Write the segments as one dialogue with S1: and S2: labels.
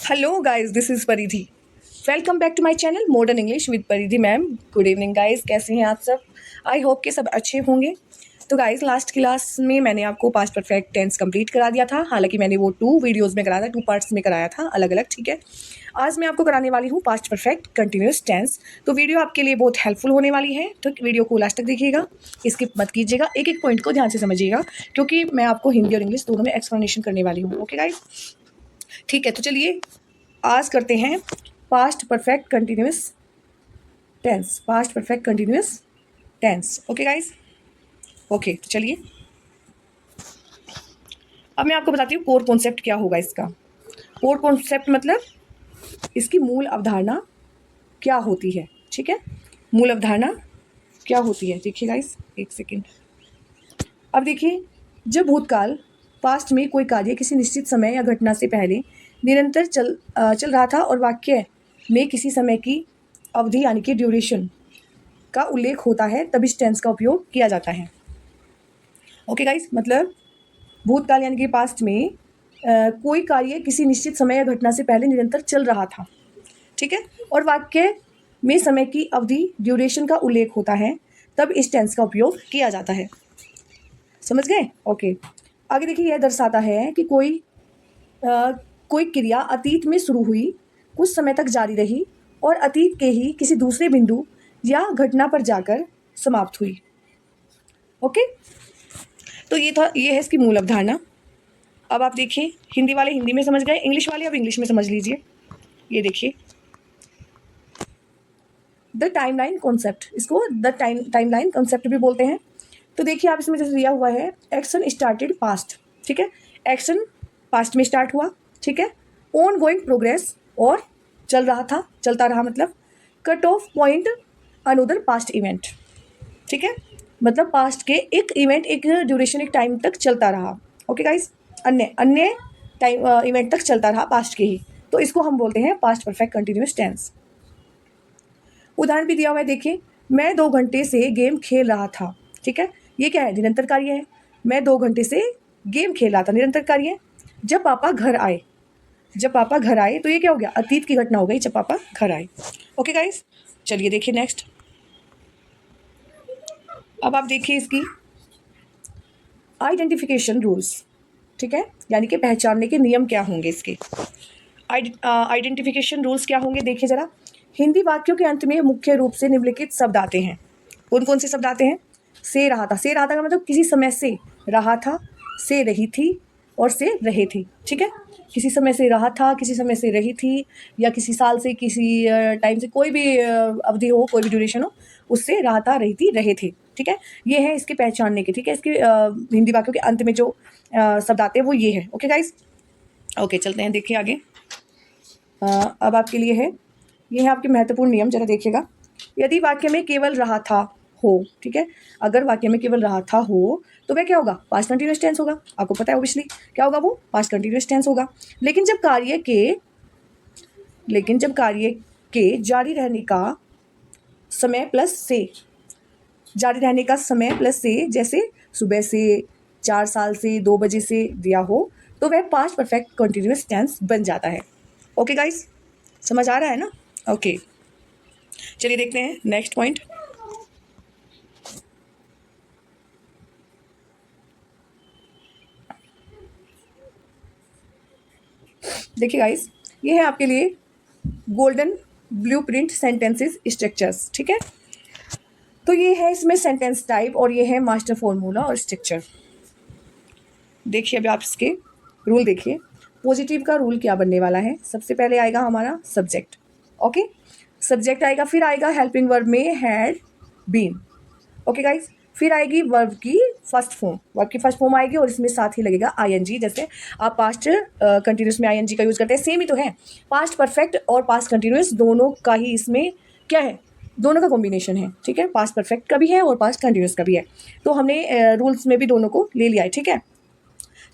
S1: Hello guys, this is Paridhi. Welcome back to my channel modern English with Paridhi ma'am. Good evening guys, कैसे हैं आप सब? I hope कि सब अच्छे होंगे. तो गाइस, लास्ट क्लास में मैंने आपको पास्ट परफेक्ट टेंस कंप्लीट करा दिया था. हालांकि मैंने वो 2 वीडियोस में कराया था, 2 पार्ट्स में कराया था अलग अलग. ठीक है, आज मैं आपको कराने वाली हूँ पास्ट परफेक्ट कंटिन्यूस टेंस. तो वीडियो आपके लिए बहुत हेल्पफुल होने वाली है, तो वीडियो को लास्ट तक देखिएगा, स्किप मत कीजिएगा, एक एक पॉइंट को ध्यान से समझिएगा, क्योंकि मैं आपको हिंदी और इंग्लिश दोनों में एक्सप्लेनेशन करने वाली हूँ. ओके गाइस, ठीक है. तो चलिए आज करते हैं past perfect continuous tense. Past perfect continuous tense. Okay guys, okay. तो चलिए अब मैं आपको बताती हूँ कोर कॉन्सेप्ट क्या होगा इसका. कोर कॉन्सेप्ट मतलब इसकी मूल अवधारणा क्या होती है. ठीक है, मूल अवधारणा क्या होती है. देखिए गाइस, एक सेकेंड. अब देखिए, जब भूतकाल पास्ट में कोई कार्य किसी निश्चित समय या घटना से पहले निरंतर चल रहा था और वाक्य में किसी समय की अवधि यानी कि ड्यूरेशन का उल्लेख होता है, तब इस टेंस का उपयोग किया जाता है. ओके गाइस, मतलब भूतकाल यानी कि पास्ट में कोई कार्य किसी निश्चित समय या घटना से पहले निरंतर चल रहा था. ठीक है, और वाक्य में समय की अवधि ड्यूरेशन का उल्लेख होता है, तब इस टेंस का उपयोग किया जाता है. समझ गए? ओके. आगे देखिए, यह दर्शाता है कि कोई क्रिया अतीत में शुरू हुई, कुछ समय तक जारी रही और अतीत के ही किसी दूसरे बिंदु या घटना पर जाकर समाप्त हुई. ओके, तो ये है इसकी मूल अवधारणा. अब आप देखिए, हिंदी वाले हिंदी में समझ गए, इंग्लिश वाले अब इंग्लिश में समझ लीजिए. ये देखिए, द टाइमलाइन कॉन्सेप्ट, इसको द टाइमलाइन कॉन्सेप्ट भी बोलते हैं. तो देखिए, आप इसमें जैसे दिया हुआ है, एक्शन स्टार्टेड पास्ट. ठीक है, एक्शन पास्ट में स्टार्ट हुआ. ठीक है, ऑन गोइंग प्रोग्रेस, और चल रहा था, चलता रहा, मतलब cut off point another past event. ठीक है, मतलब पास्ट के एक इवेंट, एक ड्यूरेशन, एक टाइम तक चलता रहा. ओके गाइस, अन्य अन्य टाइम इवेंट तक चलता रहा पास्ट के ही, तो इसको हम बोलते हैं पास्ट परफेक्ट कंटिन्यूस टेंस. उदाहरण भी दिया हुआ है, देखिए, मैं 2 घंटे से गेम खेल रहा था. ठीक है, ये क्या है? निरंतर कार्य है. मैं 2 घंटे से गेम खेल रहा था, निरंतर कार्य है. जब पापा घर आए, जब पापा घर आए, तो ये क्या हो गया? अतीत की घटना हो गई, जब पापा घर आए. ओके गाइस, चलिए देखिए नेक्स्ट. अब आप देखिए इसकी आइडेंटिफिकेशन रूल्स. ठीक है, यानी कि पहचानने के नियम क्या होंगे इसके. आइडेंटिफिकेशन रूल्स क्या होंगे, देखिए जरा. हिंदी वाक्यों के अंत में मुख्य रूप से निम्नलिखित शब्द आते हैं. कौन कौन से शब्द आते हैं? से रहा था. से रहा था का मतलब किसी समय से रहा था, से रही थी और से रहे थे. ठीक है, किसी समय से रहा था, किसी समय से रही थी, या किसी साल से, किसी टाइम से, कोई भी अवधि हो, कोई भी ड्यूरेशन हो, उससे रहा था, रही थी, रहे थे. ठीक है, ये है इसके पहचानने के. ठीक है, इसके हिंदी वाक्यों के अंत में जो शब्द आते हैं वो ये है. ओके गाइस, ओके, चलते हैं, देखिए आगे. अब आपके लिए है, ये है आपके महत्वपूर्ण नियम, जरा देखिएगा. यदि वाक्य में केवल रहा था हो, ठीक है, अगर वाक्य में केवल रहा था हो, तो वह क्या होगा? पास्ट कंटिन्यूअस टेंस होगा. आपको पता है ऑब्वियसली क्या होगा, वो पास्ट कंटिन्यूअस टेंस होगा. लेकिन जब कार्य के जारी रहने का समय प्लस से, जारी रहने का समय प्लस से, जैसे सुबह से, 4 साल से, 2 बजे से दिया हो, तो वह पास्ट परफेक्ट कंटिन्यूअस टेंस बन जाता है. ओके गाइस, समझ आ रहा है ना? ओके, चलिए देखते हैं नेक्स्ट पॉइंट. देखिए गाइस, ये है आपके लिए गोल्डन ब्लूप्रिंट सेंटेंसेस स्ट्रक्चर्स. ठीक है, तो ये है इसमें सेंटेंस टाइप, और ये है मास्टर फॉर्मूला और स्ट्रक्चर. देखिए अभी आप इसके रूल देखिए. पॉजिटिव का रूल क्या बनने वाला है? सबसे पहले आएगा हमारा सब्जेक्ट. ओके, सब्जेक्ट आएगा, फिर आएगा हेल्पिंग वर्ब में हैड, बीन. ओके गाइस, फिर आएगी वर्ब की फर्स्ट फॉर्म. वर्ब की फर्स्ट फॉर्म आएगी और इसमें साथ ही लगेगा आईएनजी. जैसे आप पास्ट कंटिन्यूस में आईएनजी का यूज़ करते हैं, सेम ही तो है. पास्ट परफेक्ट और पास्ट कंटिन्यूस दोनों का ही इसमें क्या है? दोनों का कॉम्बिनेशन है. ठीक है, पास्ट परफेक्ट का भी है और पास्ट कंटिन्यूस का भी है, तो हमने रूल्स में भी दोनों को ले लिया है. ठीक है,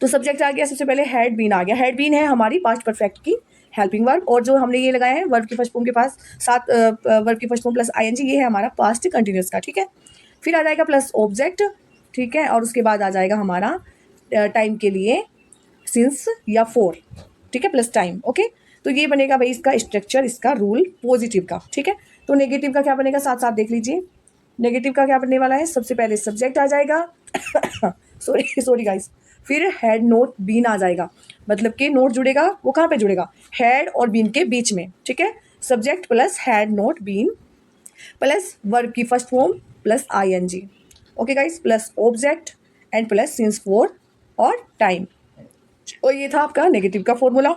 S1: तो सब्जेक्ट आ गया, सबसे पहले हैड बीन आ गया. हैड बीन है हमारी पास्ट परफेक्ट की हेल्पिंग वर्ब, और जो हमने ये लगाया है वर्ब की फर्स्ट फॉर्म के पास साथ वर्ब की फर्स्ट फॉर्म प्लस आईएनजी, ये है हमारा पास्ट कंटिन्यूस का. ठीक है, फिर आ जाएगा प्लस ऑब्जेक्ट. ठीक है, और उसके बाद आ जाएगा हमारा टाइम के लिए सिंस या फॉर. ठीक है, प्लस टाइम. ओके, तो ये बनेगा भाई इसका स्ट्रक्चर, इसका रूल पॉजिटिव का, ठीक है। तो नेगेटिव का क्या बनेगा, साथ साथ देख लीजिए। नेगेटिव का क्या बनने वाला है, सबसे पहले सब्जेक्ट आ जाएगा सॉरी गाइस, फिर हैड नोट बीन आ जाएगा, मतलब कि नोट जुड़ेगा, वो कहाँ पे जुड़ेगा, हैड और बीन के बीच में, ठीक है। Subject plus had not been plus verb की first form plus ING, okay guys, plus object and plus since for और टाइम। और ये था आपका नेगेटिव का फॉर्मूला।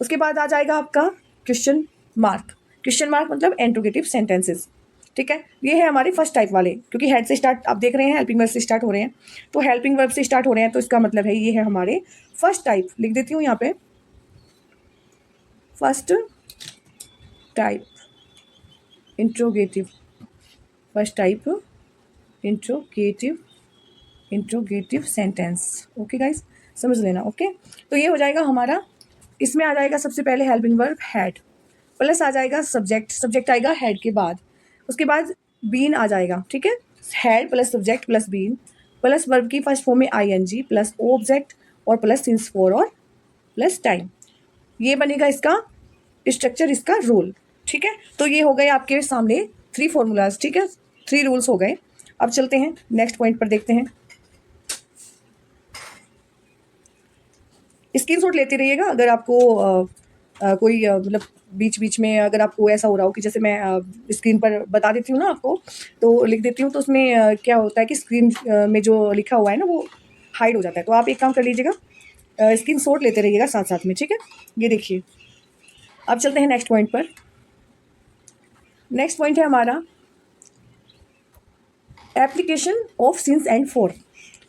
S1: उसके बाद आ जाएगा आपका क्वेश्चन मार्क। क्वेश्चन मार्क मतलब इंट्रोगेटिव सेंटेंसेस, ठीक है। ये है हमारे फर्स्ट टाइप वाले, क्योंकि हेड से स्टार्ट आप देख रहे हैं, हेल्पिंग वर्ब से स्टार्ट हो रहे हैं, तो हेल्पिंग वर्ब से स्टार्ट हो रहे हैं, तो इसका मतलब है ये है हमारे फर्स्ट टाइप। लिख देती हूँ यहाँ पे, first type interrogative, first type interrogative sentence, okay guys, समझ लेना, ओके। तो ये हो जाएगा हमारा, इसमें आ जाएगा सबसे पहले हेल्पिंग वर्ब हैड, प्लस आ जाएगा सब्जेक्ट, सब्जेक्ट आएगा हैड के बाद, उसके बाद बीन आ जाएगा, ठीक है। Had plus subject plus been plus verb की फर्स्ट फॉर्म में आईएनजी प्लस ऑब्जेक्ट और प्लस सिंस फॉर और प्लस टाइम। ये बनेगा इसका स्ट्रक्चर, इसका रूल, ठीक है। तो ये हो गए आपके सामने 3 फॉर्मूलाज, ठीक है, 3 रूल्स हो गए। अब चलते हैं नेक्स्ट पॉइंट पर, देखते हैं। स्क्रीनशॉट लेते रहिएगा अगर आपको कोई मतलब बीच बीच में अगर आपको ऐसा हो रहा हो कि जैसे मैं स्क्रीन पर बता देती हूँ ना आपको, तो लिख देती हूँ, तो उसमें क्या होता है कि स्क्रीन में जो लिखा हुआ है ना वो हाइड हो जाता है। तो आप एक काम कर लीजिएगा, स्क्रीनशॉट लेते रहिएगा साथ साथ में, ठीक है। ये देखिए, अब चलते हैं नेक्स्ट पॉइंट पर। नेक्स्ट पॉइंट है हमारा application of since and for,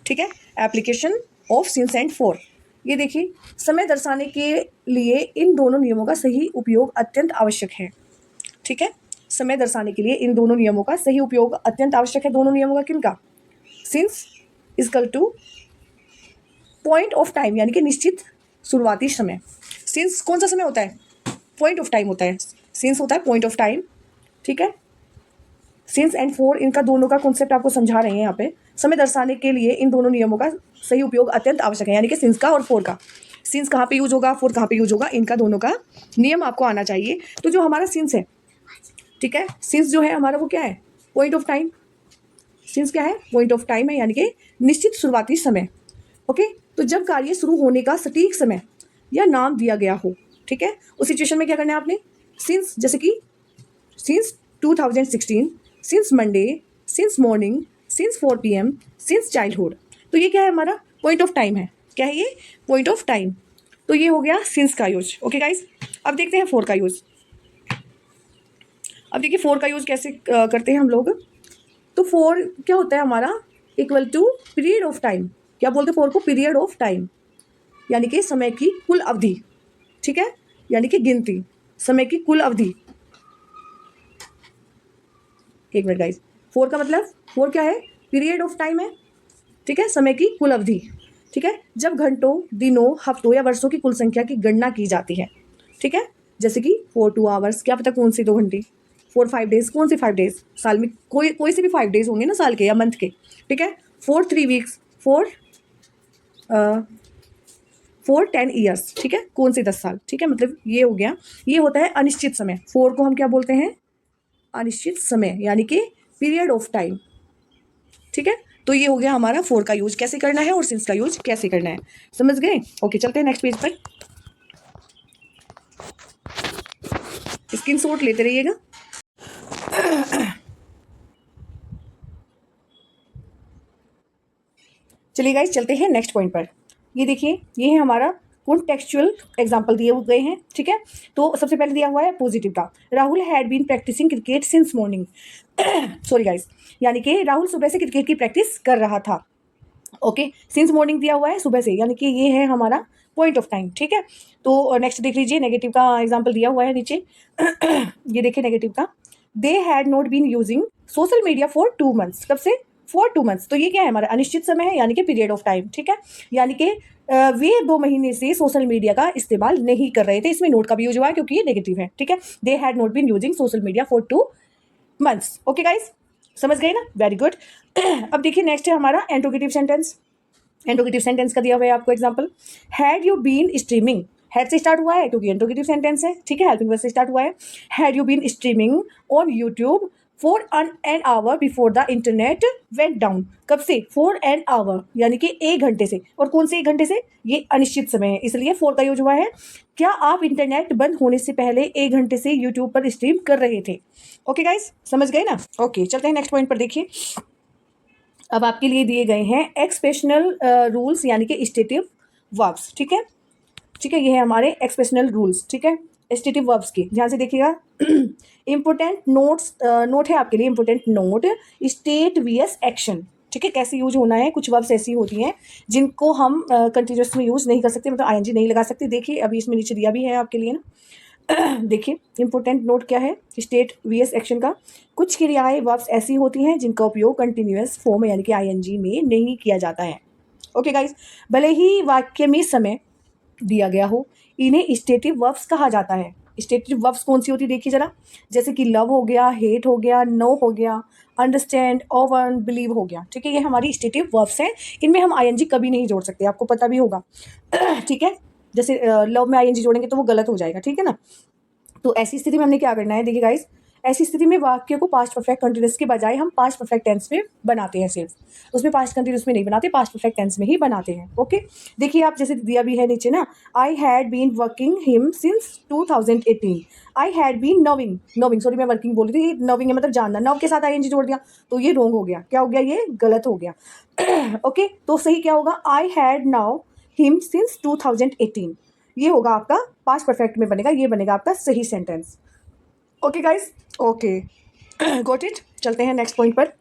S1: ठीक है। Application of since and for, ये देखिए, समय दर्शाने के लिए इन दोनों नियमों का सही उपयोग अत्यंत आवश्यक है, ठीक है। समय दर्शाने के लिए इन दोनों नियमों का सही उपयोग अत्यंत आवश्यक है। दोनों नियमों का किनका, since equal to point of time, यानी कि निश्चित शुरुआती समय। सिंस कौन सा समय होता है, पॉइंट ऑफ टाइम होता है, सिंस होता है पॉइंट ऑफ टाइम, ठीक है। सिंस एंड फोर, इनका दोनों का कॉन्सेप्ट आपको समझा रहे हैं यहाँ पे। समय दर्शाने के लिए इन दोनों नियमों का सही उपयोग अत्यंत आवश्यक है, यानी कि सिंस का और फोर का। सिंस कहाँ पे यूज होगा, फोर कहाँ पे यूज होगा, इनका दोनों का नियम आपको आना चाहिए। तो जो हमारा सिंस है, ठीक है, सिंस जो है हमारा वो क्या है, पॉइंट ऑफ टाइम। सिंस क्या है, पॉइंट ऑफ टाइम है, यानी कि निश्चित शुरुआती समय, ओके। तो जब कार्य शुरू होने का सटीक समय या नाम दिया गया हो, ठीक है, उस सिचुएशन में क्या करना है आपने, सिंस, जैसे कि since 2016, since Monday, since morning, since 4 PM, since childhood. तो ये क्या है, हमारा पॉइंट ऑफ टाइम है। क्या है ये, पॉइंट ऑफ टाइम। तो ये हो गया सिंस का यूज, ओके गाइस। अब देखते हैं फोर का यूज। अब देखिए फोर का यूज कैसे करते हैं हम लोग। तो फोर क्या होता है हमारा, equal to period of time. क्या बोलते हैं फोर को, पीरियड ऑफ टाइम, यानी कि समय की कुल अवधि, ठीक है, यानी कि गिनती, समय की कुल अवधि। एक मिनट गाइस, फोर का मतलब, फोर क्या है, पीरियड ऑफ टाइम है, ठीक है, समय की कुल अवधि, ठीक है। जब घंटों, दिनों, हफ्तों या वर्षों की कुल संख्या की गणना की जाती है, ठीक है, जैसे कि 4 2 आवर्स, क्या पता कौन सी 2 घंटे, 4 5 डेज, कौन से 5 डेज, साल में कोई से भी 5 डेज होंगे ना साल के या मंथ के, ठीक है। 4 3 वीक्स, 4 10 ईयर्स, ठीक है, कौन से 10 साल, ठीक है। मतलब ये हो गया, ये होता है अनिश्चित समय। फोर को हम क्या बोलते हैं, अनिश्चित समय, यानी कि पीरियड ऑफ टाइम, ठीक है। तो ये हो गया हमारा फोर का यूज कैसे करना है और सिंस का यूज कैसे करना है, समझ गए। ओके, चलते हैं नेक्स्ट पेज पर, स्क्रीनशॉट लेते रहिएगा। चलिए गाइस, चलते हैं नेक्स्ट पॉइंट पर। ये देखिए, ये है हमारा कॉन्टेक्चुअल एग्जाम्पल दिए गए हैं, ठीक है। तो सबसे पहले दिया हुआ है पॉजिटिव का, Rahul had been practising cricket since morning. Sorry guys, यानी कि राहुल सुबह से क्रिकेट की प्रैक्टिस कर रहा था, ओके। सिंस मॉर्निंग दिया हुआ है सुबह से, यानी कि ये है हमारा पॉइंट ऑफ टाइम, ठीक है। तो नेक्स्ट देख लीजिए, नेगेटिव का एग्जाम्पल दिया हुआ है नीचे। ये देखिए नेगेटिव का, they had not been using social media for 2 months। कब से, फॉर 2 months। तो ये क्या है हमारा अनिश्चित समय है, यानी कि पीरियड ऑफ टाइम, ठीक है। यानी कि वे 2 महीने से सोशल मीडिया का इस्तेमाल नहीं कर रहे थे। इसमें नोट का भी यूज हुआ है क्योंकि ये नेगेटिव है, ठीक है। They had not been using social media for 2 months, okay guys, समझ गए ना, वेरी गुड। अब देखिए नेक्स्ट है हमारा इंट्रोगेटिव सेंटेंस। इंट्रोगेटिव सेंटेंस का दिया हुआ है आपको example, had you been streaming, had से स्टार्ट हुआ है क्योंकि इंट्रोगेटिव सेंटेंस है, ठीक है, हेल्पिंग वर्ब से स्टार्ट हुआ है। Had you been streaming on YouTube for an hour before the internet went down. कब से? फॉर एन आवर, यानी कि 1 घंटे से। और कौन से 1 घंटे से? ये अनिश्चित समय है, इसलिए फॉर का यूज हुआ है। क्या आप इंटरनेट बंद होने से पहले 1 घंटे से यूट्यूब पर स्ट्रीम कर रहे थे? ओके गाइस, समझ गए ना? ओके, चलते हैं नेक्स्ट पॉइंट पर। देखिए, अब आपके लिए दिए गए हैं एक्सप्रेशनल रूल्स, यानी कि स्टेटिव वर्ब्स, ठीक है, ठीक है, ये है हमारे एक्सप्रेशनल रूल्स, ठीक है, स्टेटिव वर्ब्स के। ध्यान से देखिएगा। इंपोर्टेंट नोट्स, नोट है आपके लिए, important note, state vs action, ठीक है, कैसे यूज होना है। कुछ वर्ब्स ऐसी होती हैं जिनको हम कंटिन्यूस में यूज नहीं कर सकते, मतलब आईएनजी नहीं लगा सकते। देखिए, अभी इसमें नीचे दिया भी है आपके लिए ना। देखिए, इंपोर्टेंट नोट क्या है स्टेट वीएस एक्शन का। कुछ क्रियाएं वर्ब्स ऐसी होती हैं जिनका उपयोग कंटिन्यूस फॉर्म यानी कि आईएनजी में नहीं किया जाता है। ओके गाइस, भले ही वाक्य में समय दिया गया हो, इन्हें स्टेटिव वर्ब्स कहा जाता है। स्टेटिव वर्ब्स कौन सी होती है देखिए जरा, जैसे कि लव हो गया, हेट हो गया, नो हो गया, अंडरस्टैंड, ओवन, बिलीव हो गया, ठीक है, ये हमारी स्टेटिव वर्ब्स हैं। इनमें हम आईएनजी कभी नहीं जोड़ सकते, आपको पता भी होगा। ठीक है, जैसे लव में आईएनजी जोड़ेंगे तो वो गलत हो जाएगा, ठीक है ना। तो ऐसी स्थिति में हमने क्या करना है, देखिए गाइस, ऐसी स्थिति में वाक्य को पास्ट परफेक्ट कंटिन्यूस के बजाय हम पास्ट परफेक्ट टेंस में बनाते हैं, सिर्फ उसमें पास्ट कंटिन्यूस में नहीं बनाते, पास्ट परफेक्ट टेंस में ही बनाते हैं। ओके, देखिए आप जैसे दिया भी है नीचे ना, I had been working him since 2018। I had been नविंग, नविंग सॉरी मैं वर्किंग बोल रही थी, नविंग है मतलब जानना, नव के साथ आईएनजी जोड़ दिया तो ये रॉन्ग हो गया, क्या हो गया, ये गलत हो गया। ओके, तो सही क्या होगा, I had now him since 2018, ये होगा आपका पास्ट परफेक्ट में बनेगा, ये बनेगा आपका सही sentence. Okay guys, okay, got it. चलते हैं नेक्स्ट पॉइंट पर।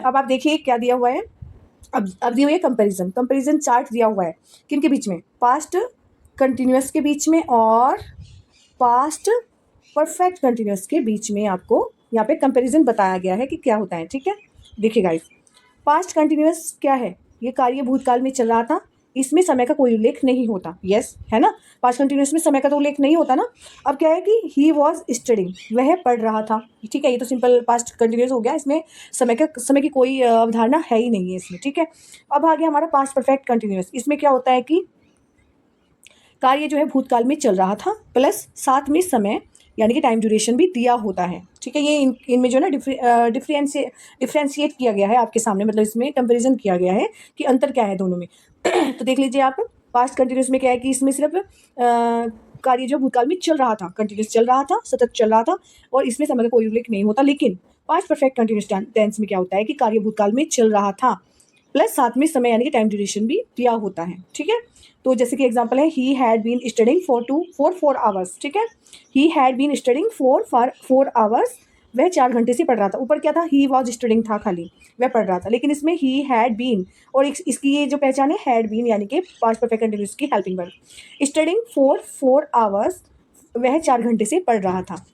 S1: अब आप देखिए क्या दिया हुआ है। अब दिया हुआ है कंपैरिजन, कंपैरिजन चार्ट दिया हुआ है किन के बीच में, पास्ट कंटिन्यूअस के बीच में और पास्ट परफेक्ट कंटिन्यूअस के बीच में। आपको यहाँ पे कंपैरिजन बताया गया है कि क्या होता है, ठीक है। देखिए गाइस, पास्ट कंटिन्यूअस क्या है, ये कार्य भूतकाल में चल रहा था, इसमें समय का कोई उल्लेख नहीं होता, यस है ना, पास्ट कंटिन्यूअस में समय का तो उल्लेख नहीं होता ना। अब क्या है कि ही वॉज स्टडिंग, वह पढ़ रहा था, ठीक है, ये तो सिंपल पास्ट कंटिन्यूअस हो गया, इसमें समय की कोई अवधारणा है ही नहीं है इसमें, ठीक है। अब आ गया हमारा पास्ट परफेक्ट कंटिन्यूअस, इसमें क्या होता है कि कार्य जो है भूतकाल में चल रहा था, प्लस साथ में समय यानी कि टाइम ड्यूरेशन भी दिया होता है, ठीक है। ये इनमें जो है ना डिफ्रेंशिएट किया गया है आपके सामने, मतलब इसमें कंपैरिजन किया गया है कि अंतर क्या है दोनों में। तो देख लीजिए आप, पास्ट कंटिन्यूस में क्या है कि इसमें सिर्फ कार्य जो भूतकाल में चल रहा था, कंटिन्यूस चल रहा था, सतत चल रहा था, और इसमें समय का कोई उल्लेख नहीं होता। लेकिन पास्ट परफेक्ट कंटिन्यूस टेंस में क्या होता है कि कार्य भूतकाल में चल रहा था, प्लस साथ में समय यानी कि टाइम ड्यूरेशन भी दिया होता है, ठीक है। तो जैसे कि एग्जांपल है, he had been studying for 4 hours, ठीक है, he had been studying for 4 hours, वह 4 घंटे से पढ़ रहा था। ऊपर क्या था, ही वॉज स्टडिंग था, खाली वह पढ़ रहा था, लेकिन इसमें ही हैड बीन, और इसकी ये जो पहचान है हैड बीन यानी कि पास्ट परफेक्ट कंटिन्यूअस की helping verb. Studying for 4 hours, वह 4 घंटे से पढ़ रहा था,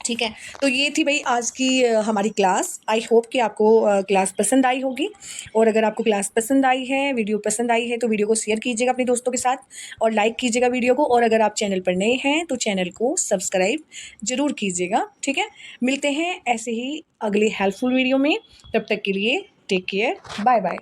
S1: ठीक है। तो ये थी भाई आज की हमारी क्लास। आई होप कि आपको क्लास पसंद आई होगी, और अगर आपको क्लास पसंद आई है, वीडियो पसंद आई है, तो वीडियो को शेयर कीजिएगा अपने दोस्तों के साथ और लाइक कीजिएगा वीडियो को। और अगर आप चैनल पर नए हैं तो चैनल को सब्सक्राइब ज़रूर कीजिएगा, ठीक है। मिलते हैं ऐसे ही अगले हेल्पफुल वीडियो में, तब तक के लिए टेक केयर, बाय बाय।